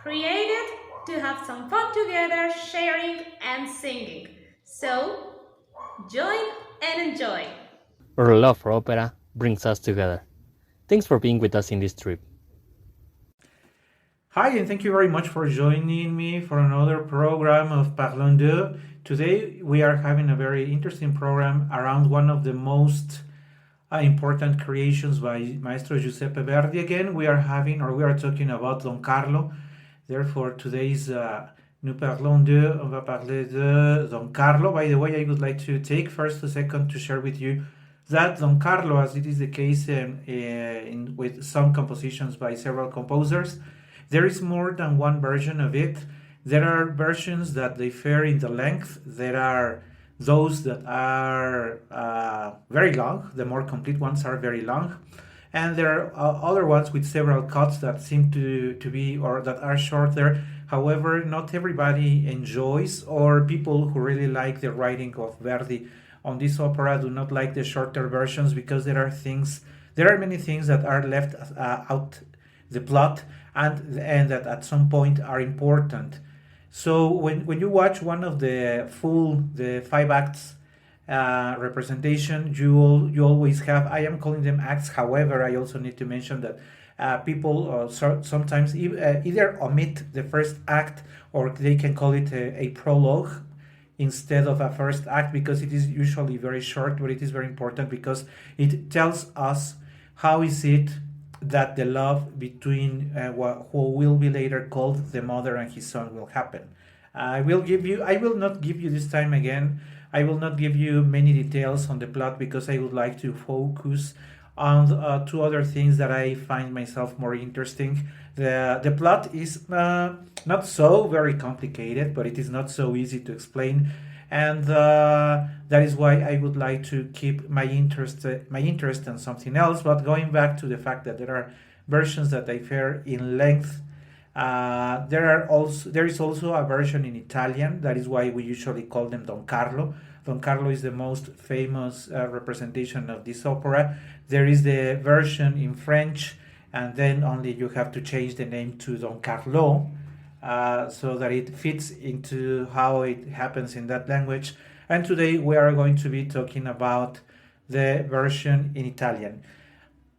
created to have some fun together, sharing and singing. So, join and enjoy. Our love for opera brings us together. Thanks for being with us in this trip. Hi, and thank you very much for joining me for another program of Parlons. Today, we are having a very interesting program around one of the most important creations by Maestro Giuseppe Verdi. Again, we are talking about Don Carlo. Therefore, today's Nous parlons de, on va parler de Don Carlo. By the way, I would like to take first a second to share with you that Don Carlo, as it is the case with some compositions by several composers, there is more than one version of it. There are versions that differ in the length. There are those that are very long. The more complete ones are very long. And there are other ones with several cuts that seem to be or that are shorter. However, not everybody enjoys, or people who really like the writing of Verdi on this opera do not like the shorter versions because there are many things that are left out the plot and that at some point are important. So when you watch one of the five acts representation, you always have, I am calling them acts. However, I also need to mention that people sometimes either omit the first act, or they can call it a prologue instead of a first act, because it is usually very short, but it is very important because it tells us how is it that the love between who will be later called the mother and his son will happen. I will not give you this time again, I will not give you many details on the plot because I would like to focus on two other things that I find myself more interesting. The plot is not so very complicated, but it is not so easy to explain, and that is why I would like to keep my interest in something else. But going back to the fact that there are versions that differ in length, there is also a version in Italian. That is why we usually call them Don Carlo. Don Carlo is the most famous representation of this opera. There is the version in French, and then only you have to change the name to Don Carlo, so that it fits into how it happens in that language. And today we are going to be talking about the version in Italian.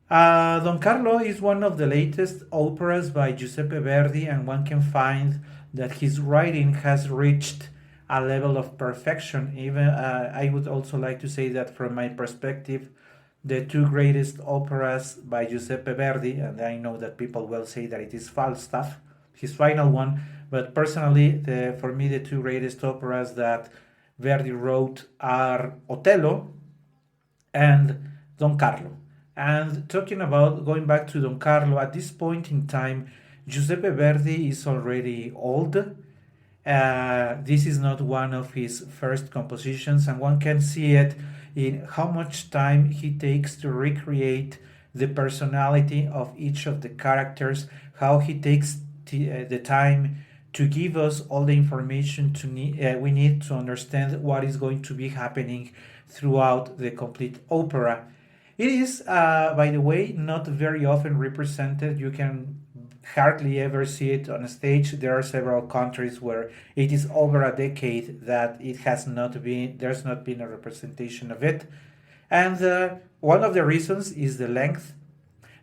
Don Carlo is one of the latest operas by Giuseppe Verdi, and one can find that his writing has reached a level of perfection. Even I would also like to say that from my perspective, the two greatest operas by Giuseppe Verdi, and I know that people will say that it is Falstaff, his final one, but personally, for me, the two greatest operas that Verdi wrote are Otello and Don Carlo. And talking about going back to Don Carlo, at this point in time, Giuseppe Verdi is already old. This is not one of his first compositions, and one can see it in how much time he takes to recreate the personality of each of the characters, how he takes the time to give us all the information we need to understand what is going to be happening throughout the complete opera. It is, by the way, not very often represented. You can hardly ever see it on a stage. There are several countries where it is over a decade that there's not been a representation of it. And one of the reasons is the length.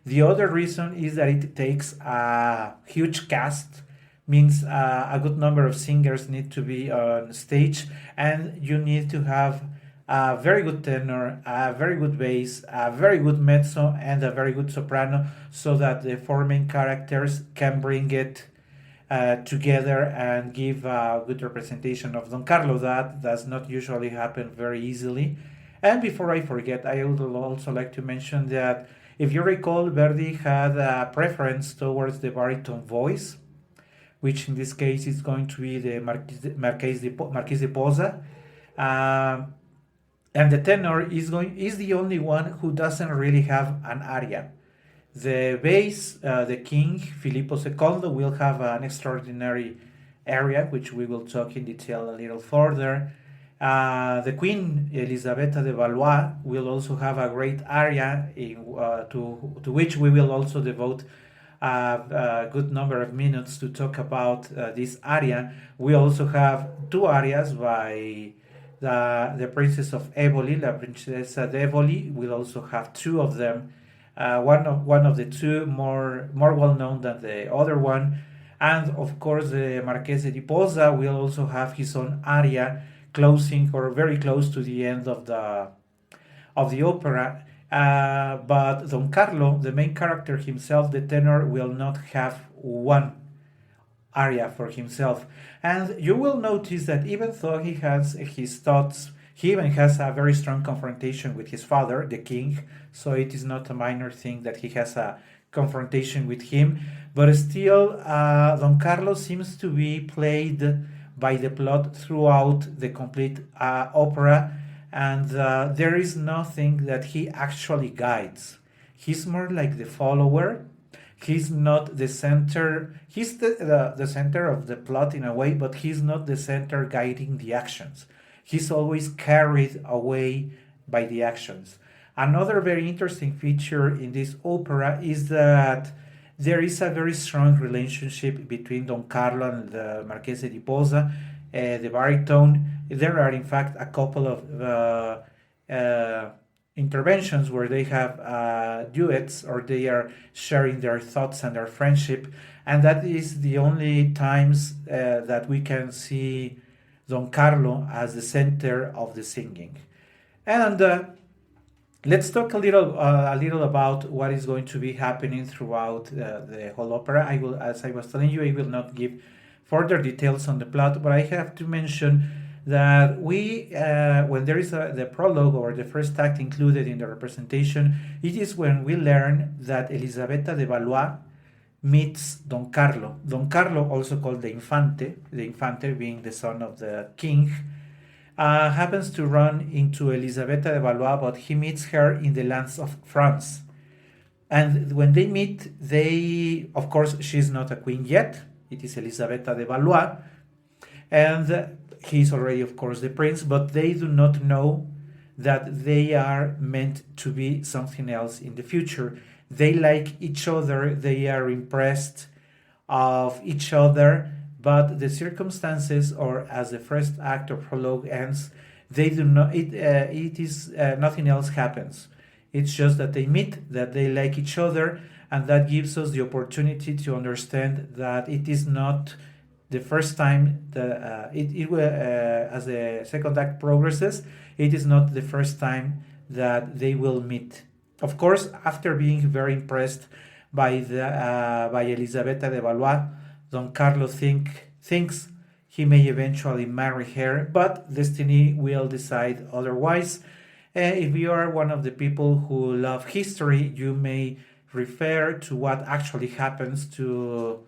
The other reason is that it takes a huge cast, means a good number of singers need to be on stage, and you need to have a very good tenor, a very good bass, a very good mezzo, and a very good soprano, so that the four main characters can bring it together and give a good representation of Don Carlo. That does not usually happen very easily. And before I forget, I would also like to mention that if you recall, Verdi had a preference towards the baritone voice, which in this case is going to be the Marquis de Posa. And the tenor is the only one who doesn't really have an aria. The bass, the king Filippo II will have an extraordinary area, which we will talk in detail a little further. The Queen Elisabetta de Valois will also have a great aria to which we will also devote a good number of minutes to talk about this aria. We also have two arias by the Princess of Eboli, La Princesa de Eboli. We'll also have two of them. One of the two more well known than the other one, and of course the Marchese di Posa will also have his own aria, closing or very close to the end of the opera. But Don Carlo, the main character himself, the tenor, will not have one aria for himself. And you will notice that even though he has his thoughts, he even has a very strong confrontation with his father, the king. So it is not a minor thing that he has a confrontation with him. But still, Don Carlo seems to be played by the plot throughout the complete opera, and there is nothing that he actually guides. He's more like the follower. He's not the center. He's the center of the plot in a way, but he's not the center guiding the actions. He's always carried away by the actions. Another very interesting feature in this opera is that there is a very strong relationship between Don Carlo and the Marchese di Posa, the baritone. There are, in fact, a couple of interventions where they have duets, or they are sharing their thoughts and their friendship, and that is the only times that we can see Don Carlo as the center of the singing. And let's talk a little about what is going to be happening throughout the whole opera. I will, as I was telling you, I will not give further details on the plot, but I have to mention that when there is the prologue or the first act included in the representation, it is when we learn that Elisabetta de Valois meets Don Carlo. Don Carlo, also called the Infante being the son of the king, happens to run into Elisabetta de Valois, but he meets her in the lands of France. And when they meet, of course, she's not a queen yet. It is Elisabetta de Valois. And he's already, of course, the prince, but they do not know that they are meant to be something else in the future. They like each other. They are impressed of each other. But the circumstances, or as the first act or prologue ends, they do not. It is nothing else happens. It's just that they meet, that they like each other, and that gives us the opportunity to understand that it is not the first time that as the second act progresses, it is not the first time that they will meet. Of course, after being very impressed by Elisabetta de Valois, Don Carlo thinks he may eventually marry her, but destiny will decide otherwise. If you are one of the people who love history, you may refer to what actually happens to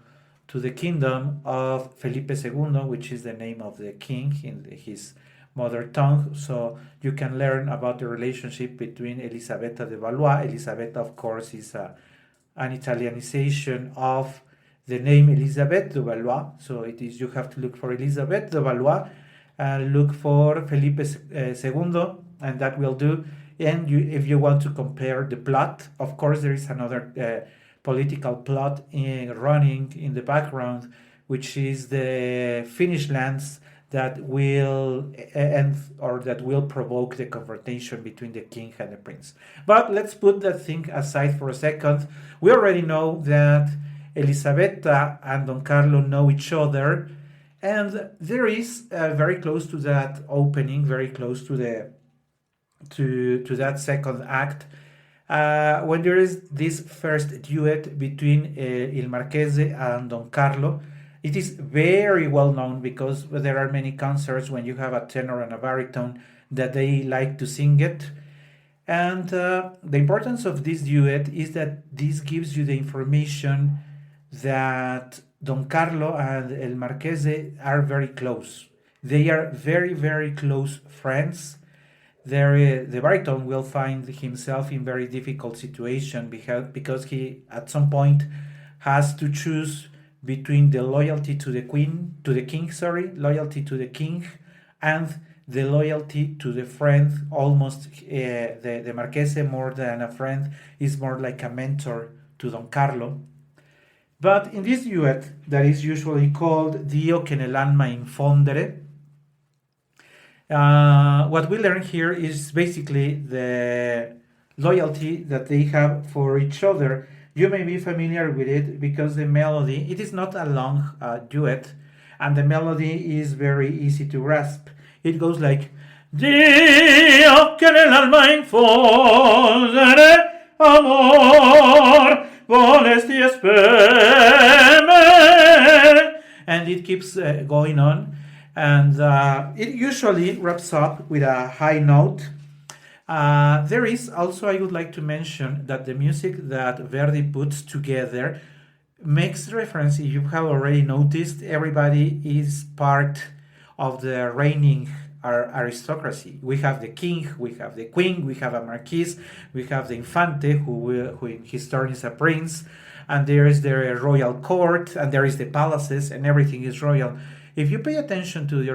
the kingdom of Felipe II, which is the name of the king in his mother tongue. So you can learn about the relationship between Elisabetta de Valois. Elisabetta, of course, is an Italianization of the name Elisabeth de Valois. So you have to look for Elisabeth de Valois and look for Felipe II, and that will do. And if you want to compare the plot, of course, there is another political plot running in the background, which is the Finnish lands that will end, or that will provoke the confrontation between the king and the prince. But let's put that thing aside for a second. We already know that Elisabetta and Don Carlo know each other, and there is very close to that opening, very close to that second act, when there is this first duet between Il Marchese and Don Carlo. It is very well known because there are many concerts when you have a tenor and a baritone that they like to sing it. And the importance of this duet is that this gives you the information that Don Carlo and El Marchese are very close. They are very, very close friends. The baritone will find himself in very difficult situation because he at some point has to choose between the loyalty to the loyalty to the king, and the loyalty to the friend. Almost the Marchese, more than a friend, is more like a mentor to Don Carlo. But in this duet, that is usually called Dio che nell'anima infondere, what we learn here is basically the loyalty that they have for each other. You may be familiar with it because the melody, it is not a long duet, and the melody is very easy to grasp. It goes like Dio che nell'alma infondere amor volesti esprimere, and it keeps going on, and it usually wraps up with a high note. There is also, I would like to mention that the music that Verdi puts together makes reference, if you have already noticed, everybody is part of the reigning aristocracy. We have the king, we have the queen, we have a marquis, we have the infante, who in his turn is a prince, and there is the royal court, and there is the palaces, and everything is royal. If you pay attention to the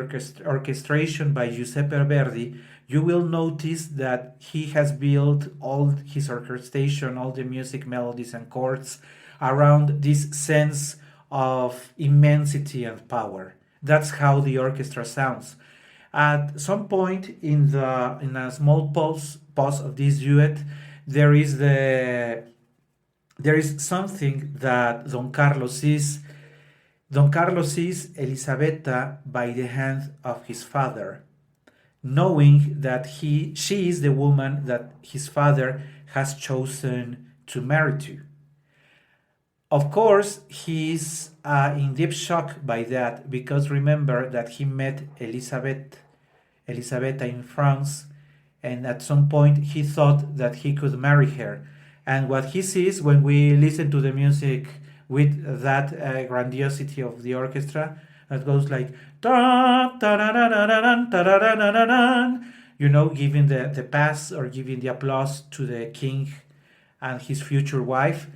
orchestration by Giuseppe Verdi, you will notice that he has built all his orchestration, all the music, melodies, and chords around this sense of immensity and power. That's how the orchestra sounds. At some point in a small pause of this duet, there is something that Don Carlo sees. Don Carlo sees Elisabetta by the hand of his father, knowing that she is the woman that his father has chosen to marry to. Of course, he's in deep shock by that, because remember that he met Elisabetta in France, and at some point he thought that he could marry her. And what he sees when we listen to the music with that grandiosity of the orchestra, that goes like giving the pass or giving the applause to the king and his future wife.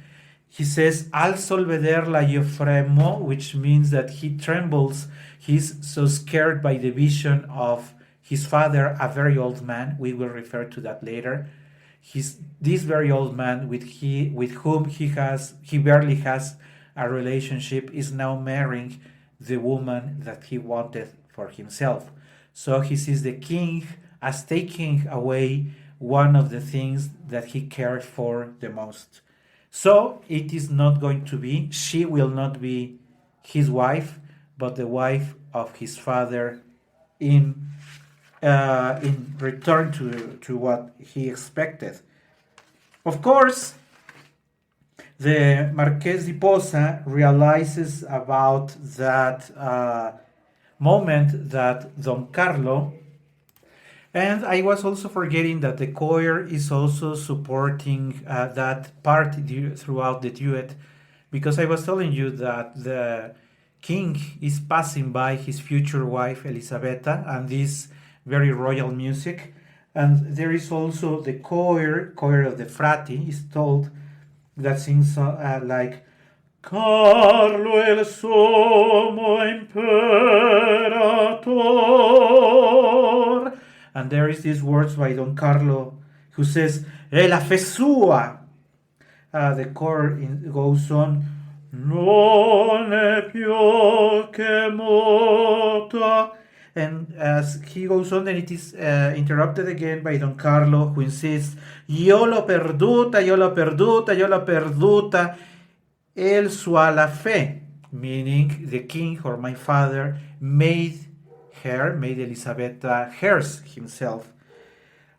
He says, al sol vederla io fremo, which means that he trembles. He's so scared by the vision of his father, a very old man. We will refer to that later. This very old man with whom he barely has a relationship, is now marrying the woman that he wanted for himself. So he sees the king as taking away one of the things that he cared for the most. So it is not going to be, she will not be his wife, but the wife of his father in return to what he expected. Of course, the Marqués de Posa realizes about that moment that Don Carlo, and I was also forgetting that the choir is also supporting that part throughout the duet, because I was telling you that the king is passing by his future wife Elisabetta and this very royal music, and there is also the choir of the frati is told, that sings like Carlo el sommo imperator, and there is these words by Don Carlo who says "E la fe sua." The chord goes on, non è più che morta, and as he goes on, then it is interrupted again by Don Carlo, who insists, io l'ho perduta, io l'ho perduta, io l'ho perduta, el sua la fe, meaning the king or my father made Elisabetta hers himself.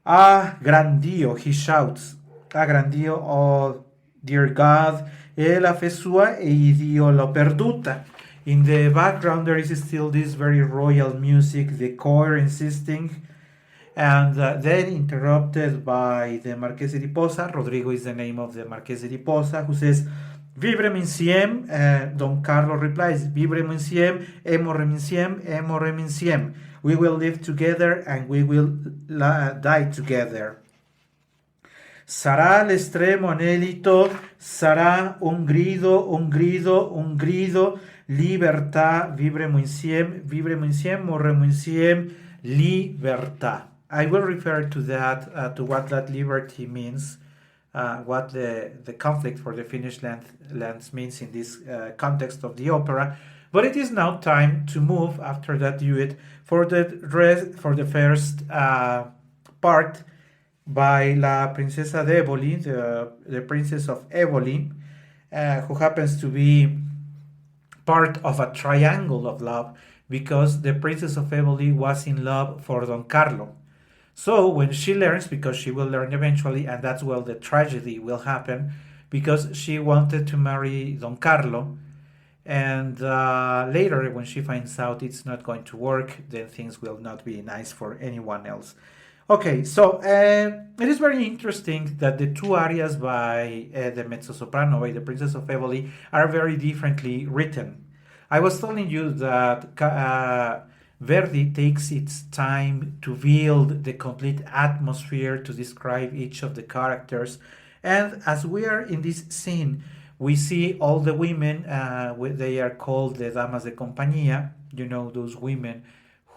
Ah, gran Dio, he shouts, ah, gran Dio, oh dear God, e la fe sua e Dio l'ho perduta. In the background, there is still this very royal music, the choir insisting, and then interrupted by the Marchese di Posa. Rodrigo is the name of the Marchese di Posa, who says, Vivrem insiem. Don Carlo replies, Vivrem insiem, emorem insiem, emorem insiem. We will live together and we will die together. Sarà l'estremo anelito, sarà un grido, un grido, un grido, libertà, vivremo insieme, morremo insieme, libertà. I will refer to that, to what that liberty means what the conflict for the Finnish lands means in this context of the opera. But it is now time to move after that duet for the first part by La Princesa de Eboli, the Princess of Eboli, who happens to be part of a triangle of love because the Princess of Eboli was in love for Don Carlo. So when she learns, because she will learn eventually, and that's where the tragedy will happen, because she wanted to marry Don Carlo, and later when she finds out it's not going to work, then things will not be nice for anyone else. Okay, so it is very interesting that the two arias by the mezzo-soprano, by the Princess of Eboli, are very differently written. I was telling you that Verdi takes its time to build the complete atmosphere, to describe each of the characters. And as we are in this scene, we see all the women, they are called the damas de compañía, those women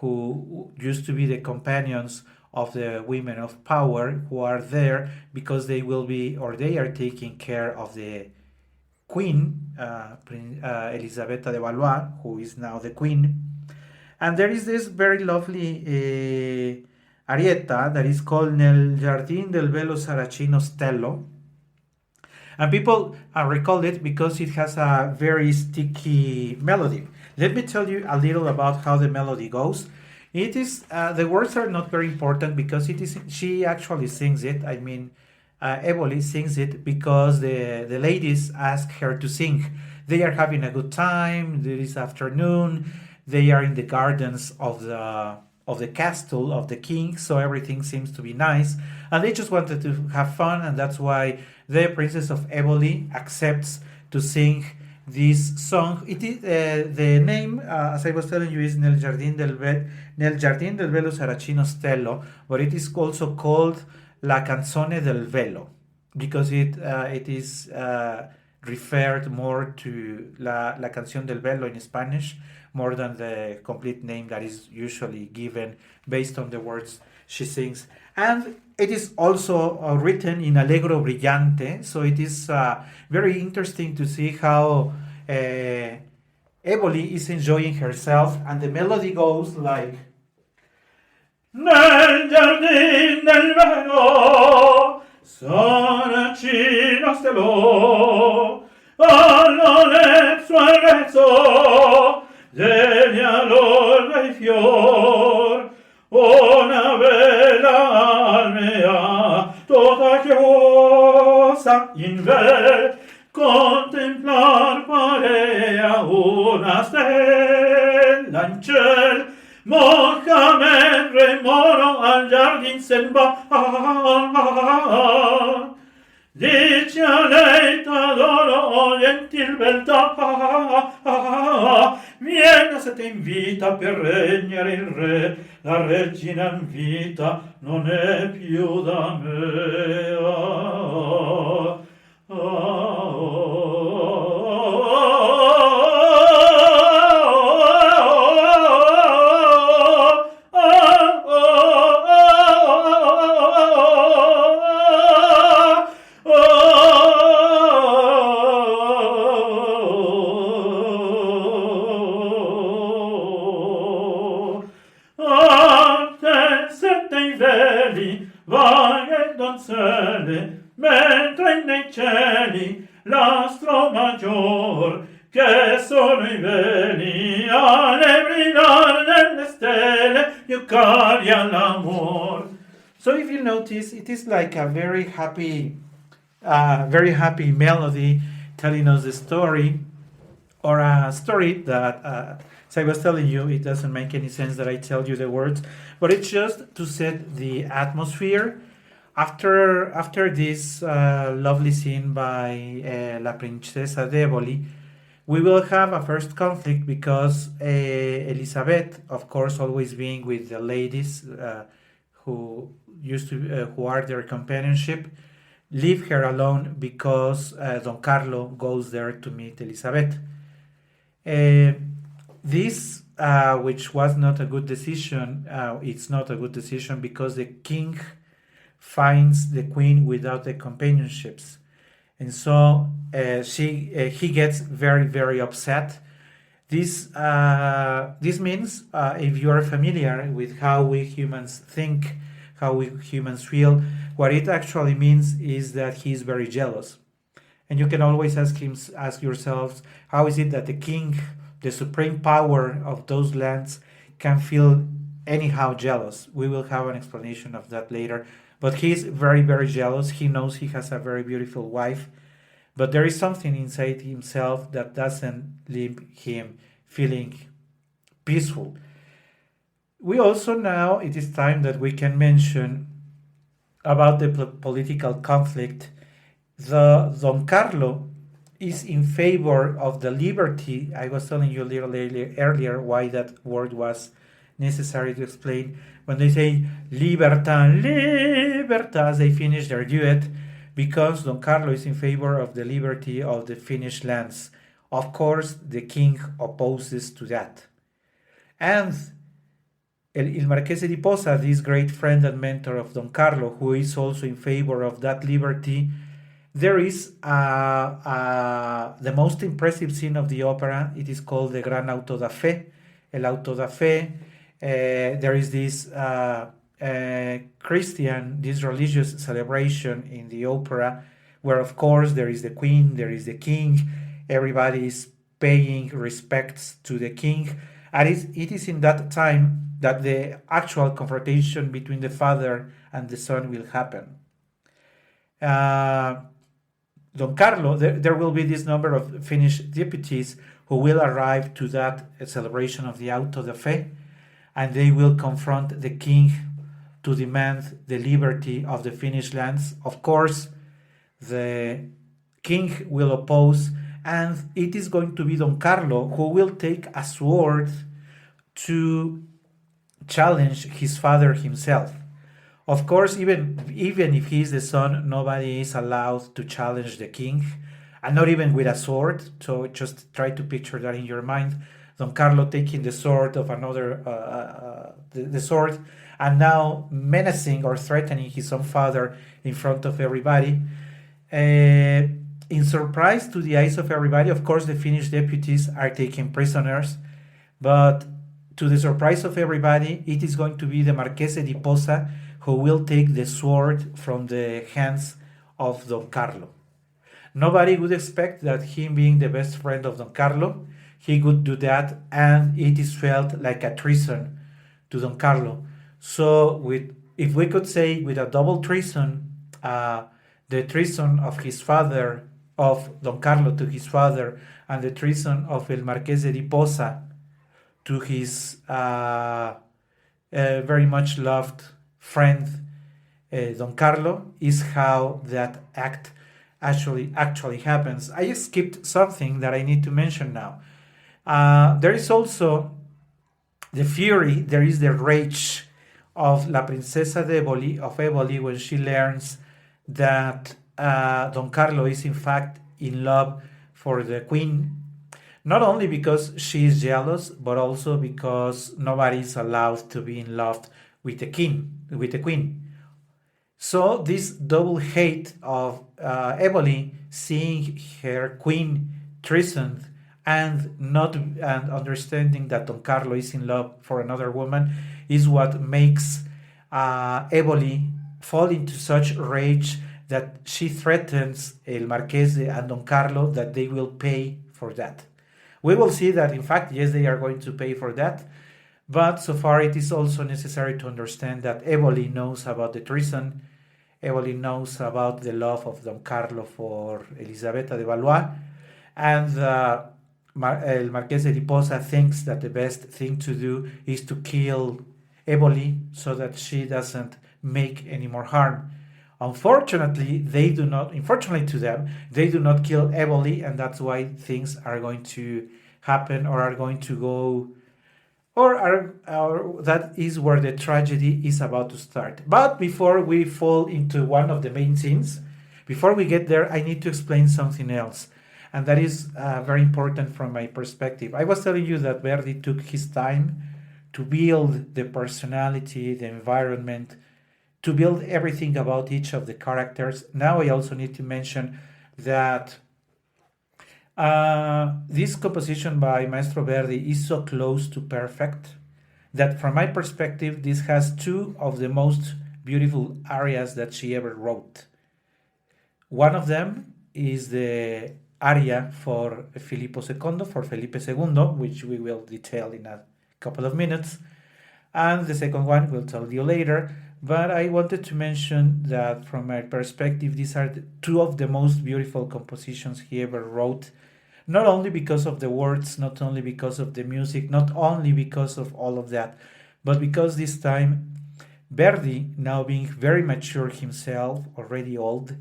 who used to be the companions of the women of power, who are there because they will be, or they are taking care of the queen, Elisabetta de Valois, who is now the queen. And there is this very lovely arietta that is called Nel Jardín del Velo Saracino Stello. And people recall it because it has a very sticky melody. Let me tell you a little about how the melody goes. It is the words are not very important because she actually sings it. I mean, Eboli sings it because the ladies ask her to sing. They are having a good time. It is afternoon. They are in the gardens of the castle of the king, so everything seems to be nice, and they just wanted to have fun, and that's why the Princess of Eboli accepts to sing this song. It is the name, as I was telling you, is Nel Jardín del Velo Saracino Stello, but it is also called La Canzone del Velo because it is referred more to La Canción del Velo in Spanish, more than the complete name that is usually given based on the words she sings. And it is also written in Allegro Brillante, so it is very interesting to see how Eboli is enjoying herself, and the melody goes like Nel giardin del velo saracino stellò all'olezzo al rezzo degli allora i fior una vela almea tutta chiosa in ver contemplar parea una stella in ciel moja mentre moro al giardin se'n va dice a lei t'adoro gentil beltà vieni se ti invita per regnare il re la regina in vita non è più da me mentre nei cieli l'astro maggior che sono i veli alle brillar nelle stelle più cari all'amor. So if you notice, it is like a very happy melody telling us the story, or a story that as I was telling you, it doesn't make any sense that I tell you the words, but it's just to set the atmosphere. After this lovely scene by La Princesa de Eboli, we will have a first conflict because Elizabeth, of course, always being with the ladies who are their companionship, leave her alone because Don Carlo goes there to meet Elizabeth. This, which was not a good decision, it's not a good decision because the king finds the queen without the companionships. And so he gets very, very upset. This means, if you are familiar with how we humans think, how we humans feel, what it actually means is that he is very jealous. And you can always ask yourselves, how is it that the king, the supreme power of those lands, can feel anyhow jealous? We will have an explanation of that later. But he's very, very jealous. He knows he has a very beautiful wife, but there is something inside himself that doesn't leave him feeling peaceful. We also now, it is time that we can mention about the political conflict. The Don Carlo is in favor of the liberty. I was telling you a little earlier why that word was necessary to explain. When they say libertad, libertad, they finish their duet, because Don Carlo is in favor of the liberty of the Finnish lands. Of course, the king opposes to that. And Il Marchese di Posa, this great friend and mentor of Don Carlo, who is also in favor of that liberty, there is the most impressive scene of the opera. It is called the Gran Auto da Fe, El Auto da Fe. There is this Christian, this religious celebration in the opera, where of course there is the queen, there is the king, everybody is paying respects to the king, and it is in that time that the actual confrontation between the father and the son will happen. Don Carlo, there will be this number of Finnish deputies who will arrive to that celebration of the Auto da Fe, and they will confront the king to demand the liberty of the Finnish lands. Of course, the king will oppose, and it is going to be Don Carlo who will take a sword to challenge his father himself. Of course, even if he is the son, nobody is allowed to challenge the king, and not even with a sword. So just try to picture that in your mind. Don Carlo taking the sword of another, the sword, and now menacing or threatening his own father in front of everybody. In surprise to the eyes of everybody, of course, the Finnish deputies are taken prisoners, but to the surprise of everybody, it is going to be the Marchese di Posa who will take the sword from the hands of Don Carlo. Nobody would expect that him being the best friend of Don Carlo, he would do that, and it is felt like a treason to Don Carlo. So, if we could say with a double treason, the treason of his father, of Don Carlo to his father, and the treason of El Marchese di Posa to his very much loved friend Don Carlo, is how that act actually happens. I skipped something that I need to mention now. There is also the fury, there is the rage of La Princesa de Eboli when she learns that Don Carlo is in fact in love for the queen, not only because she is jealous, but also because nobody is allowed to be in love with the queen. So this double hate of Eboli, seeing her queen treasoned and understanding that Don Carlo is in love for another woman, is what makes Eboli fall into such rage that she threatens El Marchese and Don Carlo that they will pay for that. We will see that, in fact, yes, they are going to pay for that. But so far, it is also necessary to understand that Eboli knows about the treason. Eboli knows about the love of Don Carlo for Elisabetta de Valois. And El Marchese di Posa thinks that the best thing to do is to kill Eboli so that she doesn't make any more harm. Unfortunately, unfortunately to them, they do not kill Eboli, and that's why things are going to happen, or are going to go, or that is where the tragedy is about to start. But before we fall into one of the main scenes, before we get there, I need to explain something else, and that is very important from my perspective. I was telling you that Verdi took his time to build the personality, the environment, to build everything about each of the characters. Now I also need to mention that this composition by Maestro Verdi is so close to perfect that from my perspective, this has two of the most beautiful arias that she ever wrote. One of them is the aria for Filippo II, for Felipe II, which we will detail in a couple of minutes. And the second one we'll tell you later. But I wanted to mention that from my perspective, these are two of the most beautiful compositions he ever wrote. Not only because of the words, not only because of the music, not only because of all of that, but because this time Verdi, now being very mature himself, already old,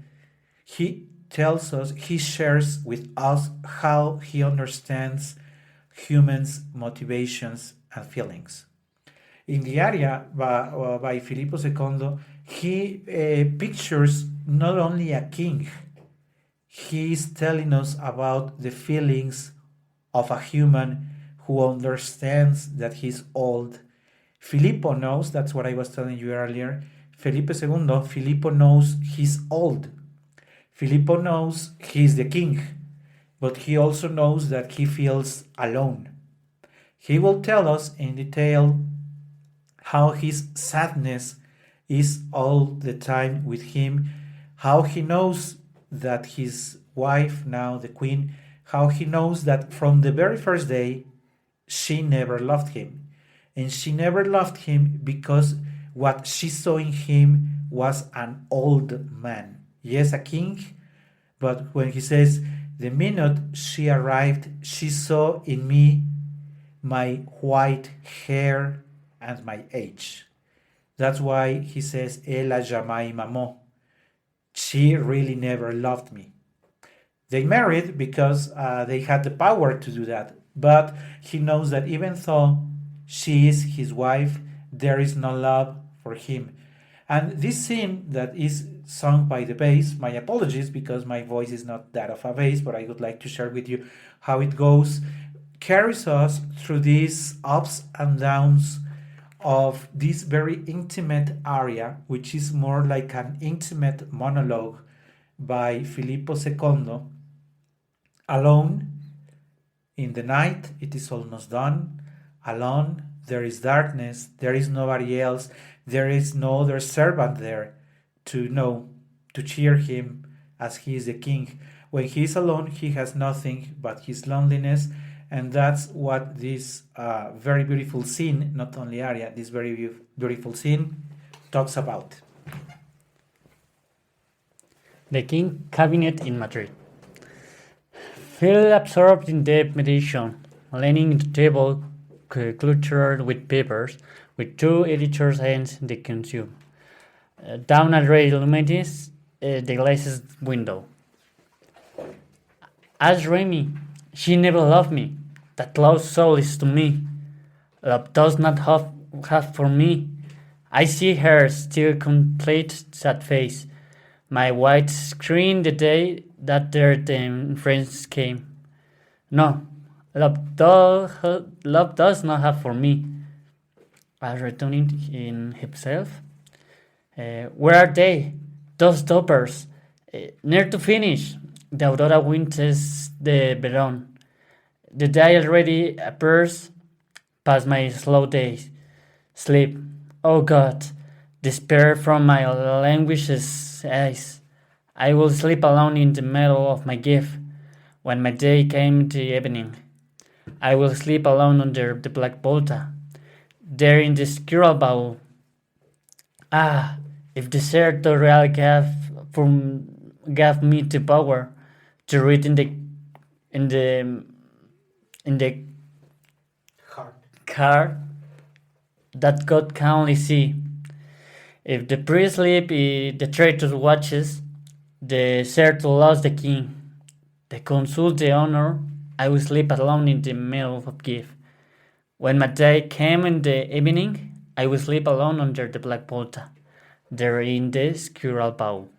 he tells us, he shares with us how he understands humans' motivations and feelings. In the aria by Filippo II, he pictures not only a king, he is telling us about the feelings of a human who understands that he's old. Filippo knows, that's what I was telling you earlier. Filippo knows he's old. Filippo knows he's the king, but he also knows that he feels alone. He will tell us in detail how his sadness is all the time with him, how he knows that his wife, now the queen, how he knows that from the very first day she never loved him. And she never loved him because what she saw in him was an old man. Yes, a king, but when he says, the minute she arrived, she saw in me my white hair and my age. That's why he says, Ella jamais m'amó. She really never loved me. They married because they had the power to do that. But he knows that even though she is his wife, there is no love for him. And this scene that is sung by the bass, my apologies because my voice is not that of a bass, but I would like to share with you how it goes, carries us through these ups and downs of this very intimate aria, which is more like an intimate monologue by Filippo II. Alone, in the night, it is almost done. Alone, there is darkness, there is nobody else, there is no other servant there to cheer him as he is the king. When he is alone, he has nothing but his loneliness, and that's what this very beautiful scene, not only aria, this very beautiful scene talks about. The King Cabinet in Madrid. Feel absorbed in deep meditation, leaning the table cluttered with papers, with two editors' hands they consume. Down a ray illuminates the glazed window. Ask Remy, she never loved me. That lost soul is to me. Love does not have for me. I see her still complete sad face. My white screen the day that their friends came. No, love does not have for me. As returning in himself. Where are they? Those toppers. Near to finish. The Aurora winters the Verón. The day already appears past my slow days. Sleep. Oh God. Despair from my languish's eyes. I will sleep alone in the middle of my gift. When my day came to evening, I will sleep alone under the black volta. There in the squirrel bowl. Ah, if desert the real gave me the power to read in the card that God can only see. If the priest sleep, the traitor watches. The certain lost the king. The consul the honor. I will sleep alone in the middle of gift. When my day came in the evening, I will sleep alone under the black volta, there in the squirrel bowl.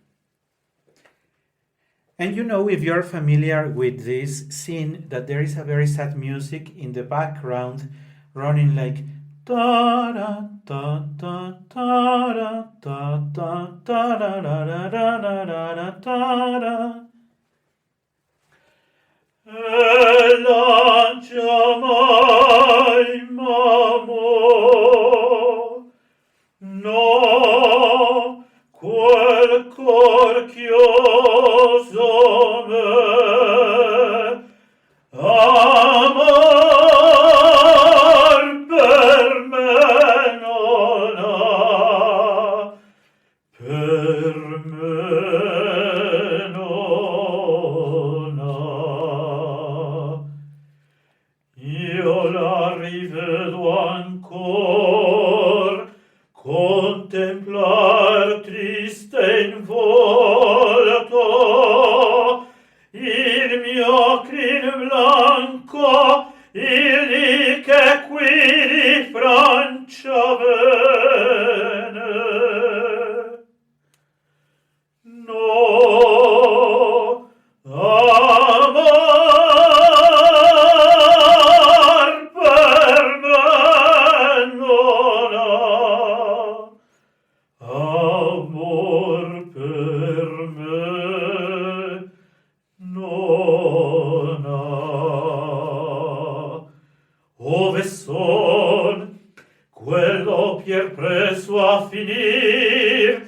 And you know, if you're familiar with this scene, that there is a very sad music in the background running like Ta-da, ta, ta, ta-da, ta, ta, ta-da-da-da-da-da-da-da, ta-da. E lanciamai m'amor, no, quel cor chioso me, amor per me non ha, per me non ha. Io la rivedo ancor, contemplar triste in volto il mio crin blanco, il che qui di Francia venne. No, amor per me non ha, amor per me non ha. Ove son quello pier presso a finir,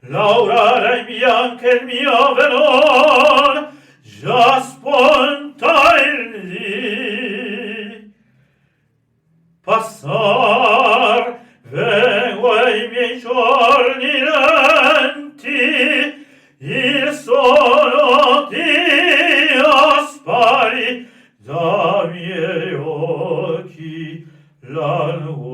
l'aurora in bianca il mio velon già sponta il dì. Passar vengo ai miei giorni lenti, il sono Dio spari da miei occhi languenti.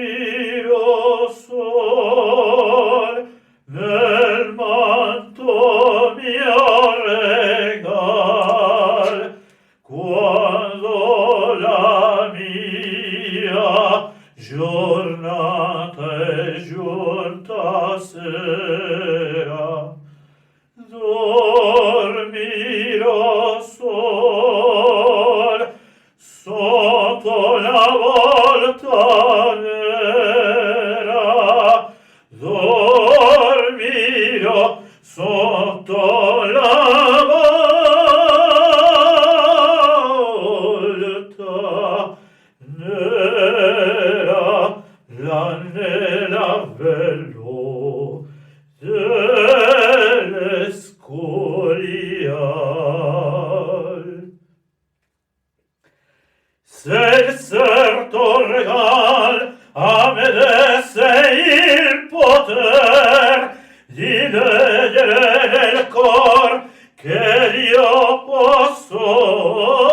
Dormirò sol nel manto mio regal, quando la mia giornata è giunta sera. Dormirò sol sotto la volta nera, dormirò sotto la volta nera, la nera velo dell'escorial. Se il certo regal a me desse il poter di leggere nel cor che io posso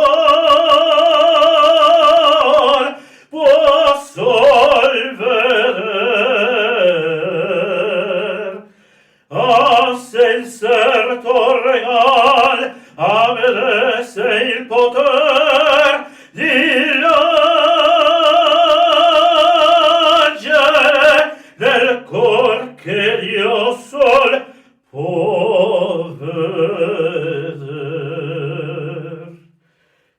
veder. Ah, se il certo regal a me desse il poter di leggere nel cor che Dio sol può veder.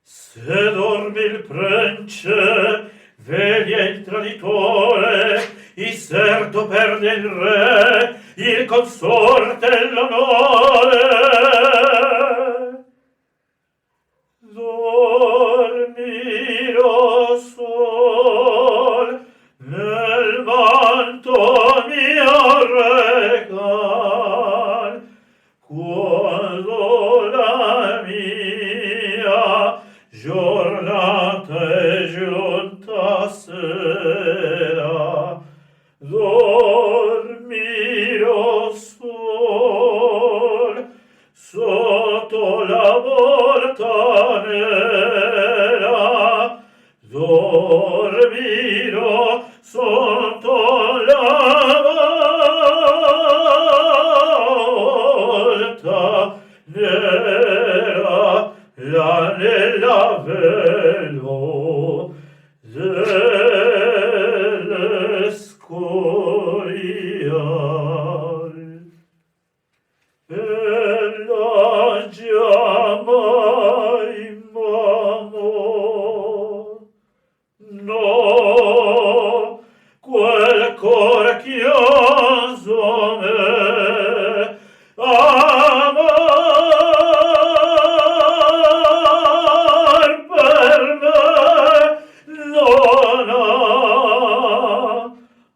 Se dormi il prince, veglia il traditore, il serto perde il re, il consorte e l'onore. Dormirò sol nel manto mio regal, quando la mia giornata è giunta sera. Dormirò sol sotto la volta nera, dormirò sotto la volta nera, la nella velo dell'escorial. Bello No, quel cor chioso me, amor per me non ha,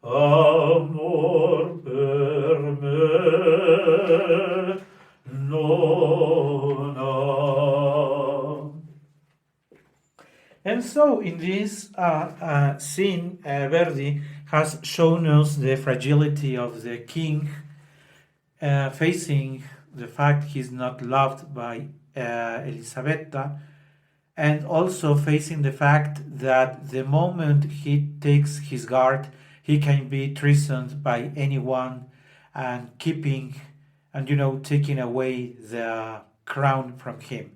amor per me non ha. And so, in this scene, Verdi has shown us the fragility of the king, facing the fact he's not loved by Elisabetta, and also facing the fact that the moment he takes his guard, he can be treasoned by anyone and taking away the crown from him.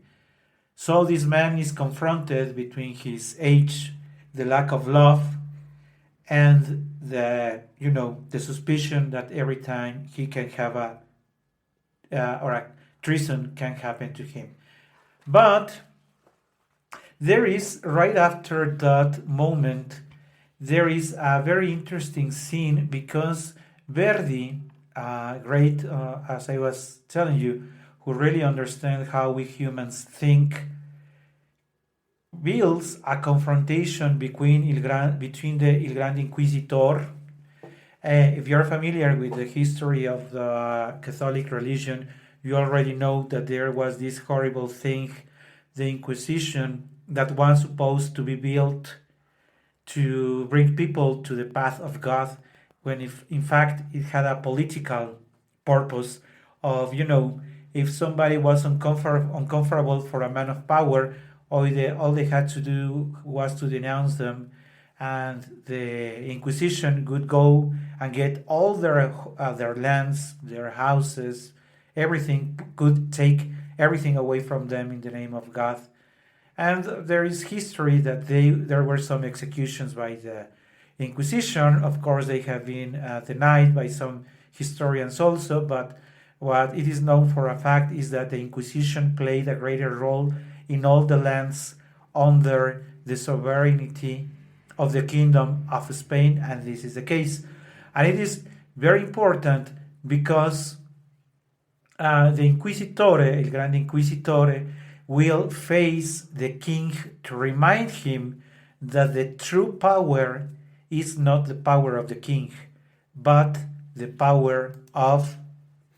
So this man is confronted between his age, the lack of love, and the suspicion that every time he can have a treason can happen to him. But there is, right after that moment, there is a very interesting scene because Verdi, great, as I was telling you, who really understand how we humans think, builds a confrontation between the Il Grande Inquisitor. If you're familiar with the history of the Catholic religion, you already know that there was this horrible thing, the Inquisition, that was supposed to be built to bring people to the path of God, when in fact it had a political purpose of, if somebody was uncomfortable for a man of power, all they had to do was to denounce them, and the Inquisition would go and get all their lands, their houses, everything, could take everything away from them in the name of God. And there is history that there were some executions by the Inquisition. Of course, they have been denied by some historians also, but what it is known for a fact is that the Inquisition played a greater role in all the lands under the sovereignty of the Kingdom of Spain, and this is the case. And it is very important because the Inquisitore, El Grande Inquisitore, will face the king to remind him that the true power is not the power of the king, but the power of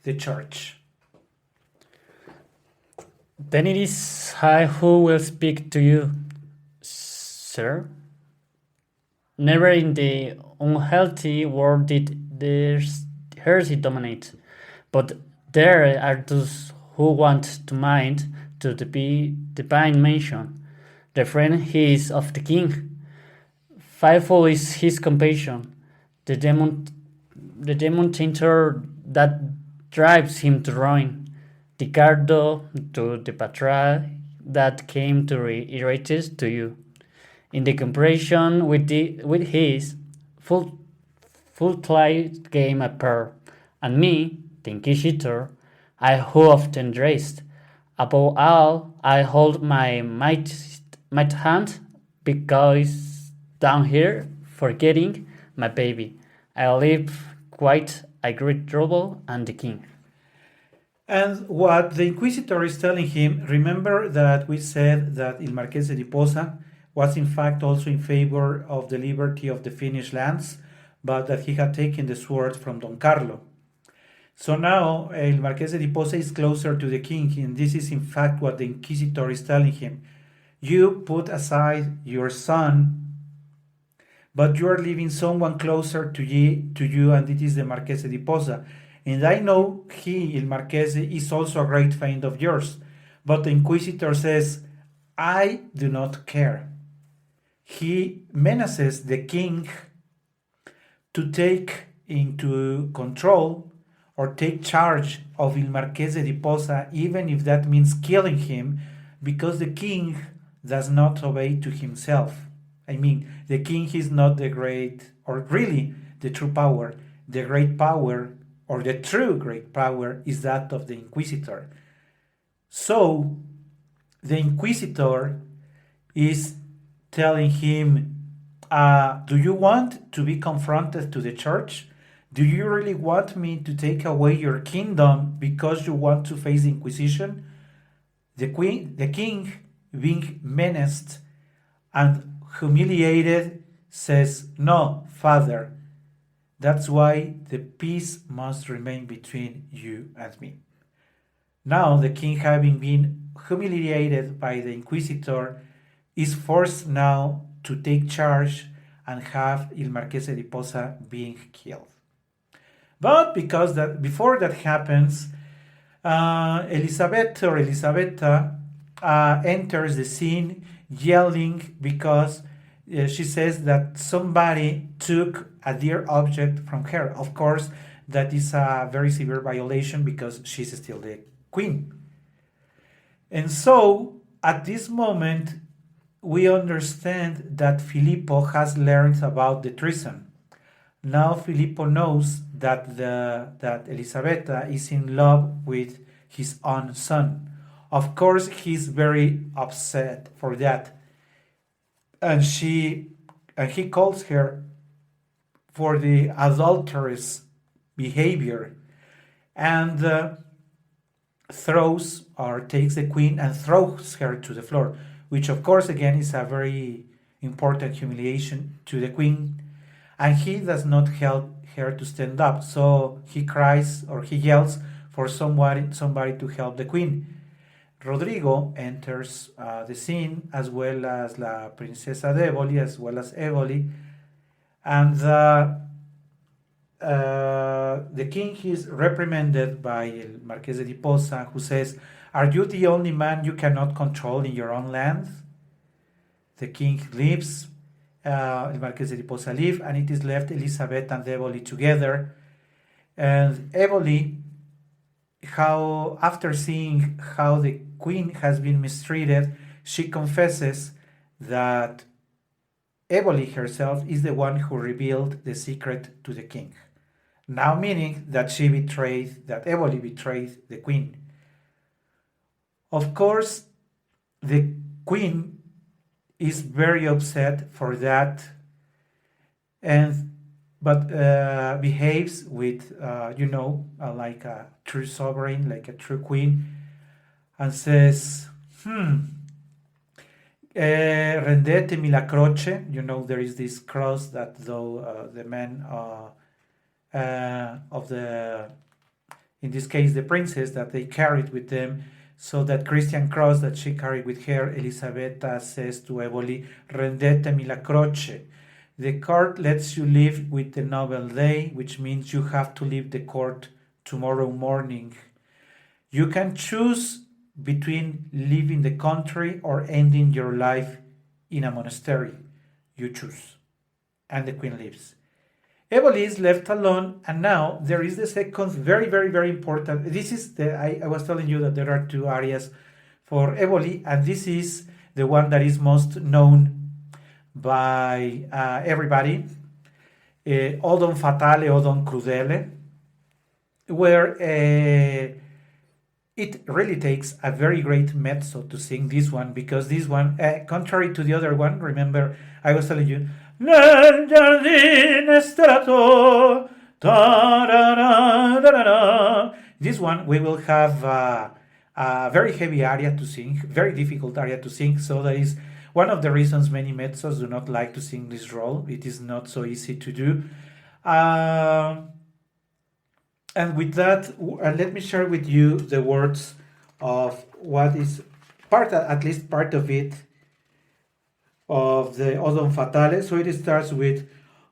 the church. Then it is I who will speak to you, sir. Never in the unhealthy world did there's heresy dominate, but there are those who want to mind to be divine mention. The friend he is of the king. Faithful is his compassion. The demon tainter that drives him to ruin. The Carlo to the Patra that came to irritate to you. In the comparison with his full flight game appear, and me, the Inquisitor, I who often raced. Above all, I hold my might hand because down here, forgetting my baby, I live quite a great trouble and the king. And what the Inquisitor is telling him, remember that we said that Il Marchese di Posa was in fact also in favor of the liberty of the Finnish lands, but that he had taken the sword from Don Carlo. So now El Marchese di Posa is closer to the king, and this is in fact what the Inquisitor is telling him. You put aside your son, but you are leaving someone closer to you, and it is the Marchese di Posa. And I know he, Il Marchese, is also a great friend of yours. But the Inquisitor says, I do not care. He menaces the king to take into control or take charge of Il Marchese di Posa, even if that means killing him, because the king does not obey to himself. I mean, the king is not the great, or really the true power. The great power, or the true great power, is that of the Inquisitor. So, the Inquisitor is telling him, Do you want to be confronted to the church? Do you really want me to take away your kingdom because you want to face the Inquisition? The king, being menaced and humiliated, says, "No, Father, that's why the peace must remain between you and me." Now the king, having been humiliated by the inquisitor, is forced now to take charge and have Il Marchese di Posa being killed. But because that before that happens, Elizabeth or Elisabetta enters the scene yelling because she says that somebody took a dear object from her. Of course, that is a very severe violation because she's still the queen. And so, at this moment, we understand that Filippo has learned about the treason. Now Filippo knows that that Elisabetta is in love with his own son. Of course, he's very upset for that, and he calls her for the adulterous behavior, and throws or takes the queen and throws her to the floor, which of course again is a very important humiliation to the queen, and he does not help her to stand up, so he cries or he yells for somebody to help the queen. Rodrigo enters the scene, as well as La Princesa de Eboli, as well as Eboli, and the king is reprimanded by El Marchese di Posa, who says, "Are you the only man you cannot control in your own land?" The king leaves, El Marchese di Posa leaves, and it is left Elizabeth and Eboli together. And Eboli, after seeing how the queen has been mistreated, she confesses that Eboli herself is the one who revealed the secret to the king. Now meaning that Eboli betrayed the queen. Of course, the queen is very upset for that, but behaves with, like a true sovereign, like a true queen, and says, rendetemi la croce. There is this cross that though the men in this case the princess, that they carried with them. So that Christian cross that she carried with her, Elisabetta says to Eboli, rendetemi la croce. The court lets you live with the noble day, which means you have to leave the court tomorrow morning. You can choose between leaving the country or ending your life in a monastery. You choose. And the queen leaves. Eboli is left alone, and now there is the second very, very, very important. This is I was telling you that there are two arias for Eboli, and this is the one that is most known by everybody, O Don Fatale, O Don Crudele, where it really takes a very great mezzo to sing this one, because this one, contrary to the other one, remember I was telling you, nel giardino strato, this one we will have a very heavy aria to sing, very difficult aria to sing, so that is one of the reasons many mezzos do not like to sing this role. It is not so easy to do. And with that, let me share with you the words of what is at least part of it, of the O Don Fatale. So it starts with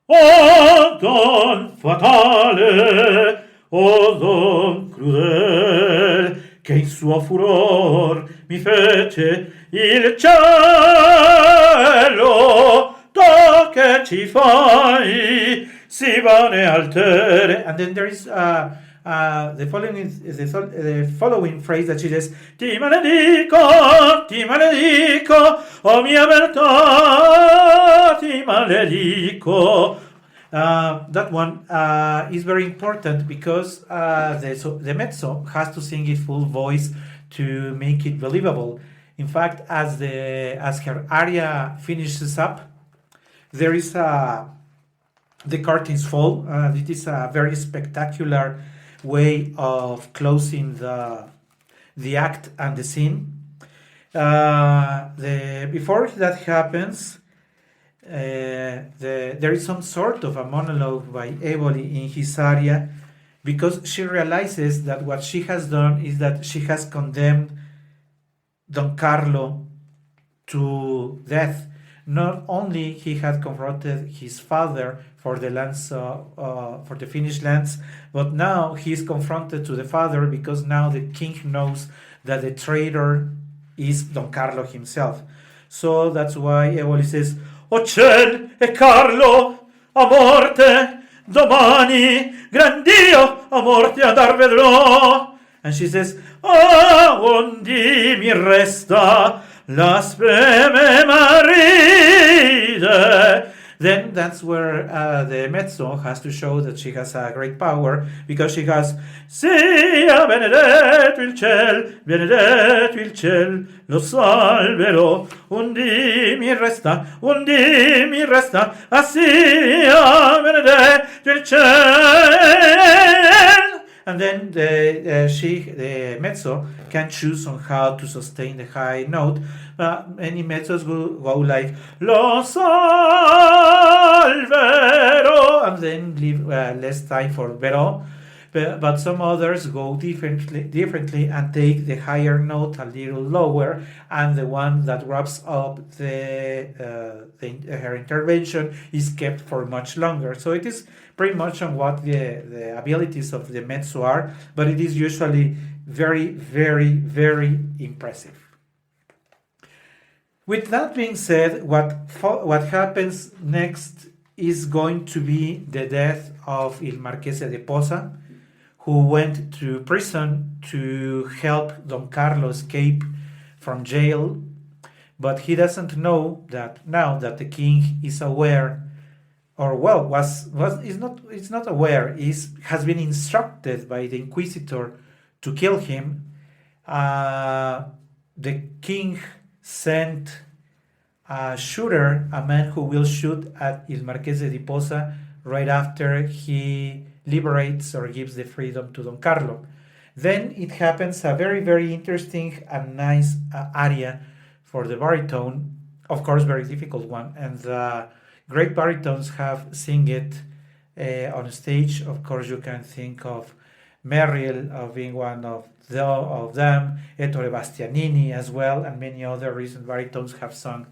O Don Fatale, O Don Crudel, che in suo furor mi fece il cielo, to che ci fai si vane altere. And then there is the following phrase that she says, ti maledico, o mia beltà, ti maledico. That one is very important because the mezzo has to sing it full voice to make it believable. In fact, as her aria finishes up, there is the curtains fall. It is a very spectacular way of closing the act and the scene. Before that happens, there is some sort of a monologue by Eboli in his aria, because she realizes that what she has done is that she has condemned Don Carlo to death. Not only he had confronted his father for the lands, for the Finnish lands, but now he is confronted to the father, because now the king knows that the traitor is Don Carlo himself. So that's why Eboli says, "O ciel e Carlo, a morte, domani, gran Dio, a morte andar vedrò." And she says, "Ah, ondi mi resta la speme maride." Then that's where the mezzo has to show that she has a great power, because she has "Sia benedetto il ciel, lo salverò, undi mi resta, ah sia benedetto il ciel." And then the mezzo can choose on how to sustain the high note. Many mezzos go like "lo salverò," and then leave less time for vero. But some others go differently and take the higher note a little lower, and the one that wraps up her intervention is kept for much longer. So it is pretty much on what the abilities of the mezzo are, but it is usually very, very, very impressive. With that being said, what happens next is going to be the death of Il Marchese de Posa, who went to prison to help Don Carlo escape from jail, but he doesn't know that now that the king is aware, or well, is not aware, has been instructed by the inquisitor to kill him. The king sent a shooter, a man who will shoot at Il Marchese di Posa right after he liberates or gives the freedom to Don Carlo. Then it happens a very, very interesting and nice aria for the baritone, of course, very difficult one, and great baritones have sing it on stage. Of course, you can think of Merrill of being one of them, Ettore Bastianini as well, and many other recent baritones have sung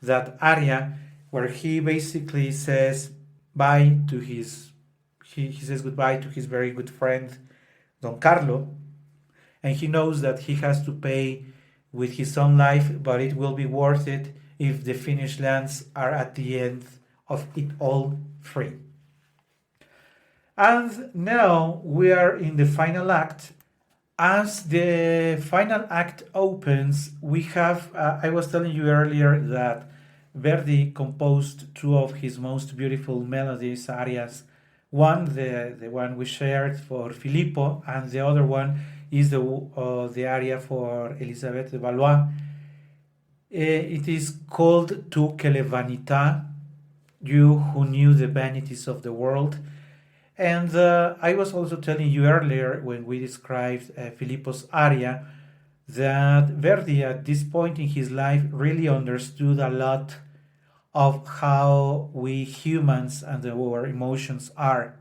that aria, where he basically says bye to his he says goodbye to his very good friend Don Carlo, and he knows that he has to pay with his own life, but it will be worth it if the Finnish lands are at the end of it all free. And now we are in the final act. As the final act opens, we have, I was telling you earlier that Verdi composed two of his most beautiful melodies, arias. One, the one we shared for Filippo, and the other one is the aria for Elisabeth de Valois. It is called Tu che le vanità, you who knew the vanities of the world. And I was also telling you earlier when we described Filippo's aria that Verdi at this point in his life really understood a lot of how we humans and our emotions are.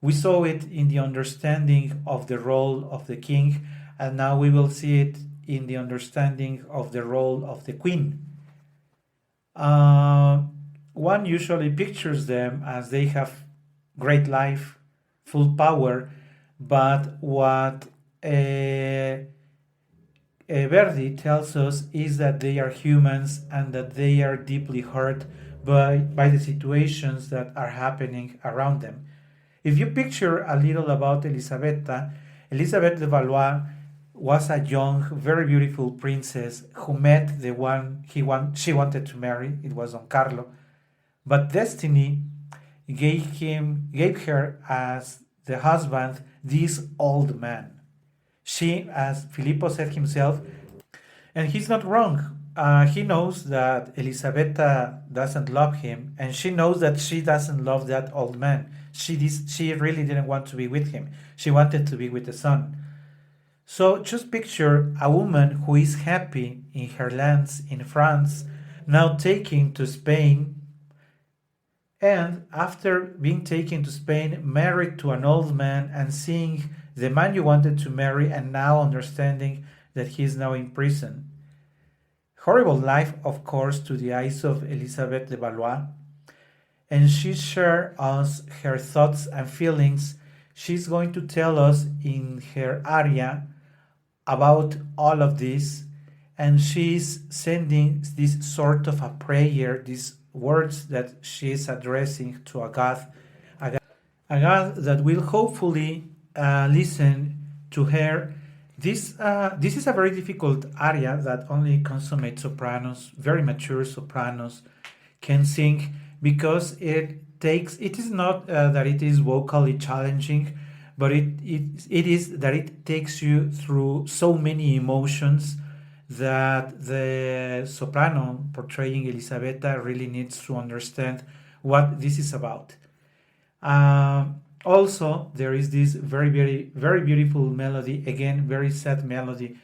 We saw it in the understanding of the role of the king, and now we will see it in the understanding of the role of the queen. One usually pictures them as they have great life, full power, but what Verdi tells us is that they are humans and that they are deeply hurt by the situations that are happening around them. If you picture a little about Elisabetta, Elisabeth de Valois was a young, very beautiful princess who met the one she wanted to marry. It was Don Carlo. But destiny gave her as the husband this old man. She, as Filippo said himself, and he's not wrong, he knows that Elisabetta doesn't love him, and she knows that she doesn't love that old man. She really didn't want to be with him. She wanted to be with the son. So just picture a woman who is happy in her lands in France, now taken to Spain, and after being taken to Spain, married to an old man and seeing the man you wanted to marry and now understanding that he is now in prison. Horrible life, of course, to the eyes of Elizabeth de Valois, and she shared us her thoughts and feelings. She's going to tell us in her aria about all of this, and she's sending this sort of a prayer, these words that she is addressing to a God that will hopefully listen to her. This is a very difficult area that only consummate sopranos, very mature sopranos, can sing, because it is not that it is vocally challenging, but it is that it takes you through so many emotions that the soprano portraying Elisabetta really needs to understand what this is about. Also, there is this very beautiful melody, again, very sad melody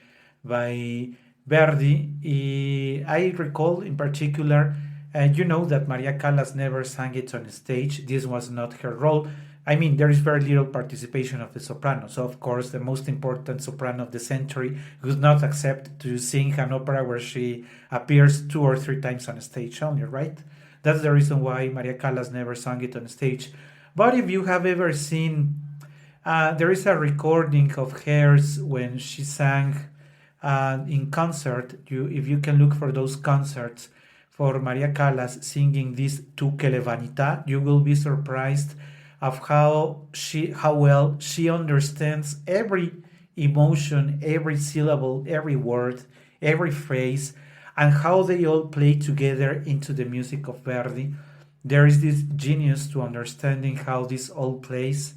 by Verdi. I recall in particular, and you know that Maria Callas never sang it on stage. This was not her role. I mean, there is very little participation of the soprano. So, of course, the most important soprano of the century would not accept to sing an opera where she appears 2 or 3 times on stage only, right? That's the reason why Maria Callas never sang it on stage. But if you have ever seen, there is a recording of hers when she sang in concert. If you can look for those concerts for Maria Callas singing this Tu que le vanità, you will be surprised of how well she understands every emotion, every syllable, every word, every phrase, and how they all play together into the music of Verdi. There is this genius to understanding how this all plays,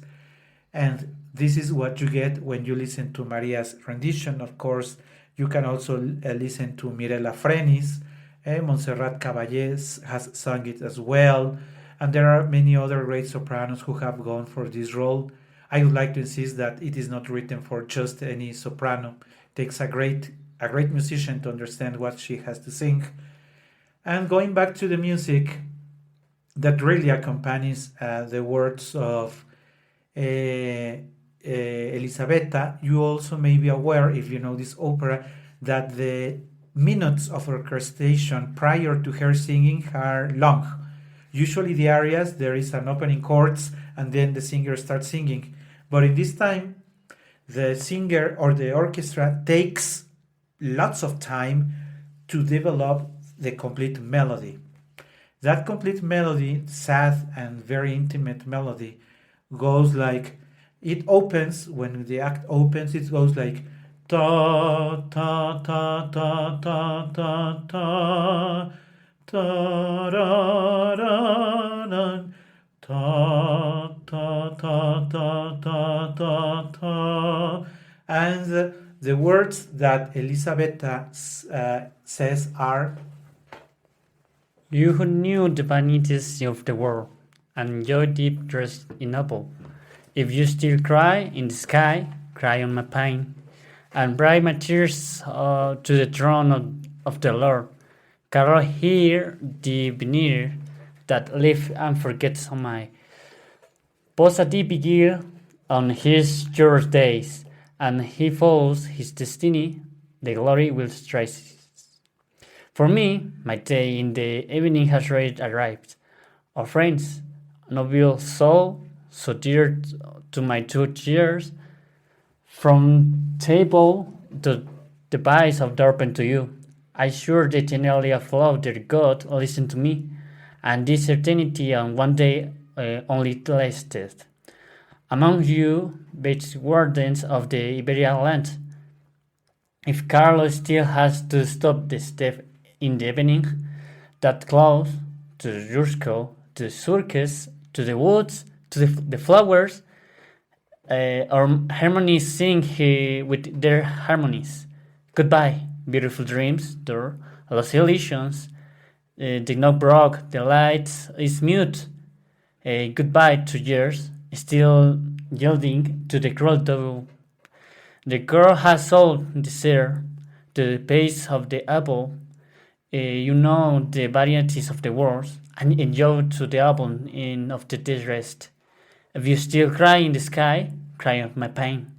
and this is what you get when you listen to Maria's rendition. Of course, you can also listen to Mirella Freni's. Montserrat Caballé has sung it as well, and there are many other great sopranos who have gone for this role. I would like to insist that it is not written for just any soprano. It takes a great musician to understand what she has to sing. And going back to the music that really accompanies the words of Elisabetta, you also may be aware, if you know this opera, that the minutes of orchestration prior to her singing are long. Usually the arias, there is an opening chords and then the singer starts singing. But in this time, the singer or the orchestra takes lots of time to develop the complete melody. That complete melody, sad and very intimate melody, goes like, it opens, when the act opens, it goes like ta ta ta ta ta ta ta ta ra ra ra ta ta ta ta ta ta ta, and the words that Elisabetta says are, You who knew the vanities of the world, and your deep dressed in noble, if you still cry in the sky, cry on my pine, and bright my tears to the throne of the Lord. Carlo hear the veneer that live and forgets on my posa di vigil on his your days, and he follows his destiny, the glory will strike. For me, my day in the evening has already arrived. Oh friends, noble soul, so dear to my 2 years, from table to the device of open to you. I sure the eternity of love, dear God, listen to me, and this eternity on one day only lasted. Among you, base wardens of the Iberian land, if Carlo still has to stop the step in the evening, that close to the Jursko, to the circus, to the woods, to the flowers, our harmonies sing with their harmonies. Goodbye, beautiful dreams, door Los illusions. The knock broke, the lights is mute. A goodbye to years, still yielding to the cruel devil. The girl has sold desire to the pace of the apple. You know the varieties of the words, and enjoy to the album in of the distressed. If you still cry in the sky, cry of my pain,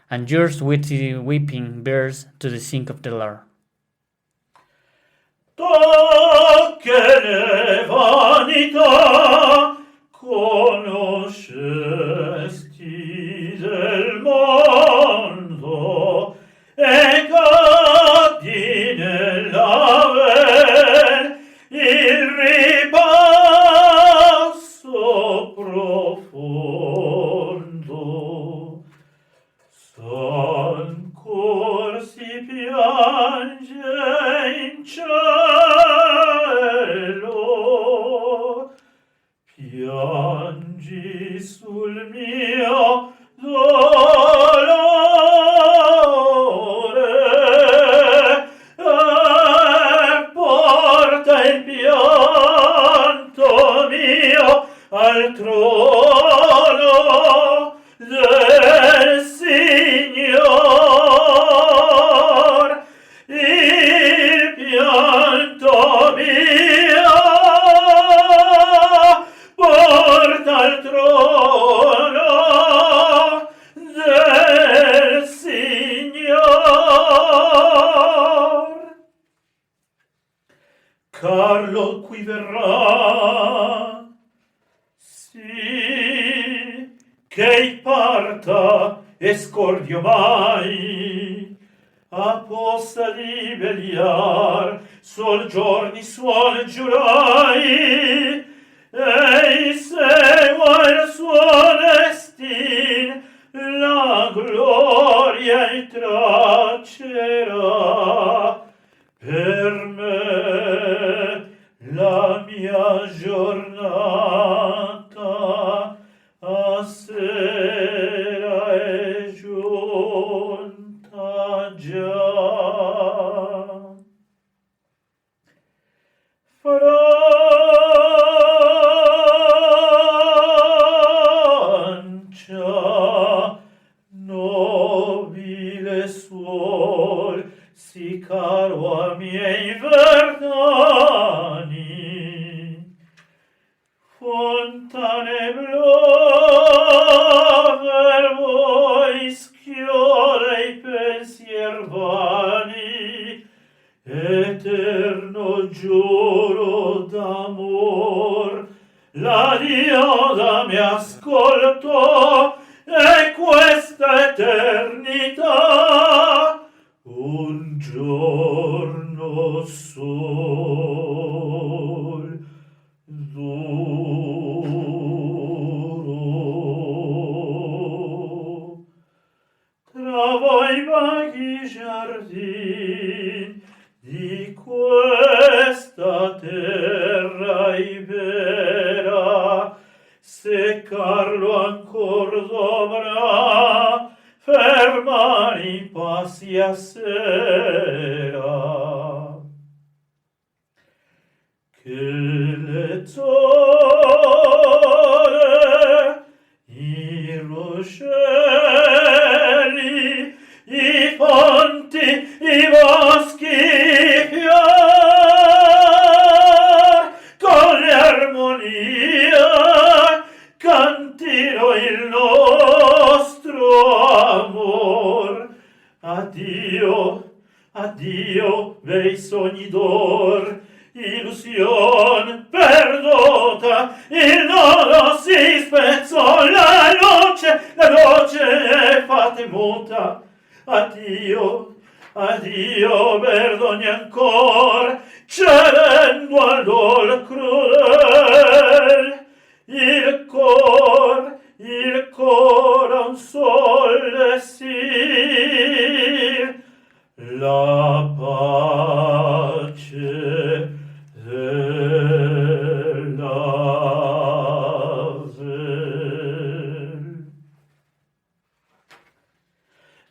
and yours with the weeping bears to the sink of the Lord. Che le vanità conoscesti del mondo e cadi nell'aver il ripasso profondo. S'ancor si piange in cielo, piangi sul mio dolore e porta il pianto mio al trono del Signor. Il pianto mio porta al trono del Signor. Carlo qui verrà, sì, che parta e scordio mai, apposta di vegliar, sol giorni suol giurai, e segua il suo destin, la gloria il traccerà. Per me la mia giornata a sera è giunta già. Francia, nobile suol, si caro a miei vernani, fontane blu per voi schiore i pensier vani, eterno giuro d'amor, la diosa mi ascoltò, e questa eternità un giorno sol durò. Tra voi vaghi giardin di questa terra ibera, se Carlo ancor dovrà fermare i passi a sera, che le zone, i ruscelli, i ponti, i boschi, i fior, con le armonie cantino il nostro amor. Addio, addio, bei sogni d'or, illusion perduta, il nodo si spezzò, la luce è fatta muta. Addio, addio, perdoni ancor, cedendo al dol crudel, il cor a un sol desir, la pace della vel.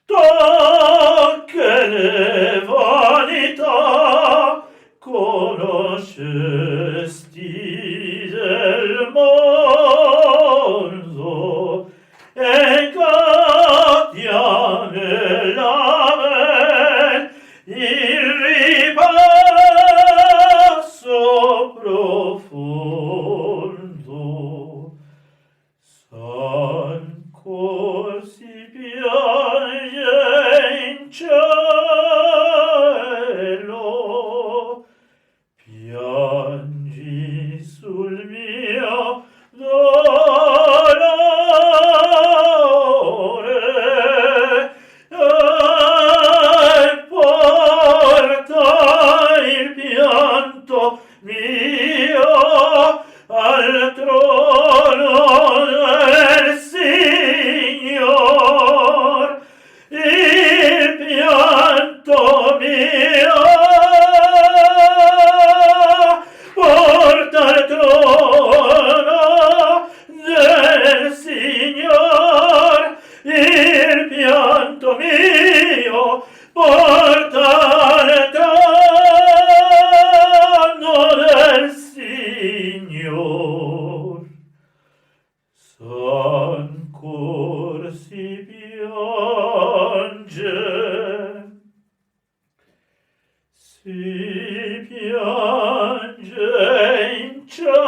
Tocche le vanità sul mio dolore e porta il pianto mio al trono del Signor, il pianto mio porta al trono del Signor, il pianto mio porta al trono del Signor. S'ancor si piange, si piange in cielo,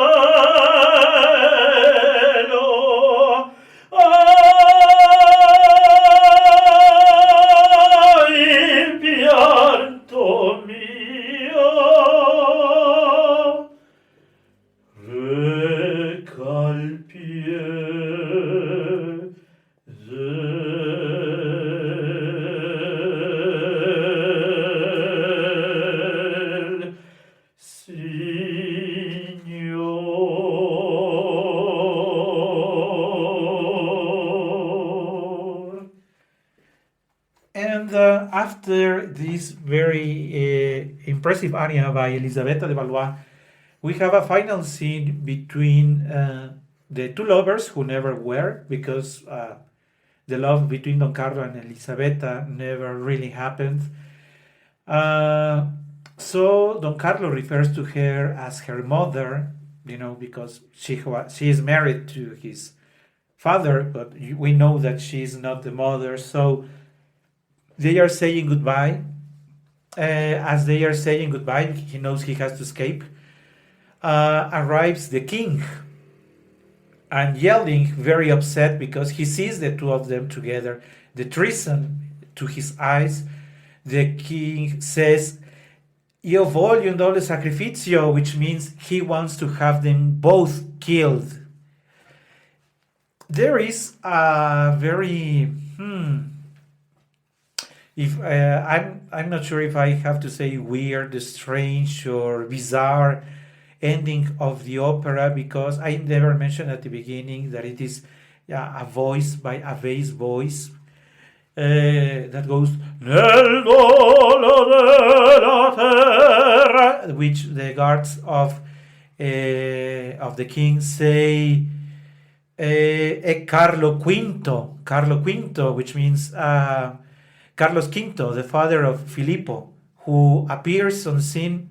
il pianto mio reca il piede del Signor. And after this very impressive aria by Elisabetta de Valois, we have a final scene between the two lovers who never were, because the love between Don Carlo and Elisabetta never really happened. So Don Carlo refers to her as her mother, because she is married to his father, but we know that she is not the mother. So they are saying goodbye. As they are saying goodbye, he knows he has to escape. Arrives the king, and yelling, very upset because he sees the two of them together, the treason to his eyes. The king says, "Io voglio un doble sacrificio," which means he wants to have them both killed. There is a very if I'm not sure if I have to say weird, strange, or bizarre ending of the opera, because I never mentioned at the beginning that it is a voice by a bass voice that goes nel dolore della terra, which the guards of the king say Carlo Quinto, which means Carlos Quinto, the father of Filippo, who appears on scene.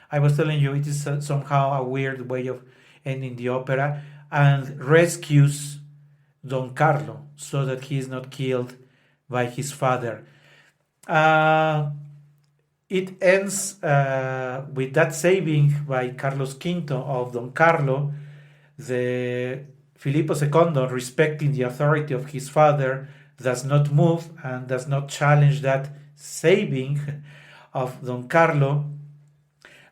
I was telling you, it is somehow a weird way of ending the opera, and rescues Don Carlo so that he is not killed by his father. It ends with that saving by Carlos Quinto of Don Carlo, the Filippo II, respecting the authority of his father, does not move and does not challenge that saving of Don Carlo.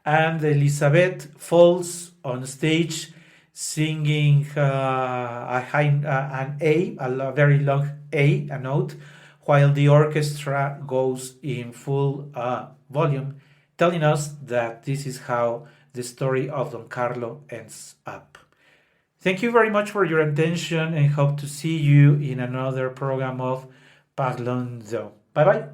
And Elizabeth falls on stage singing a very long A, a note, while the orchestra goes in full volume, telling us that this is how the story of Don Carlo ends up. Thank you very much for your attention, and hope to see you in another program of Parlons. Bye bye.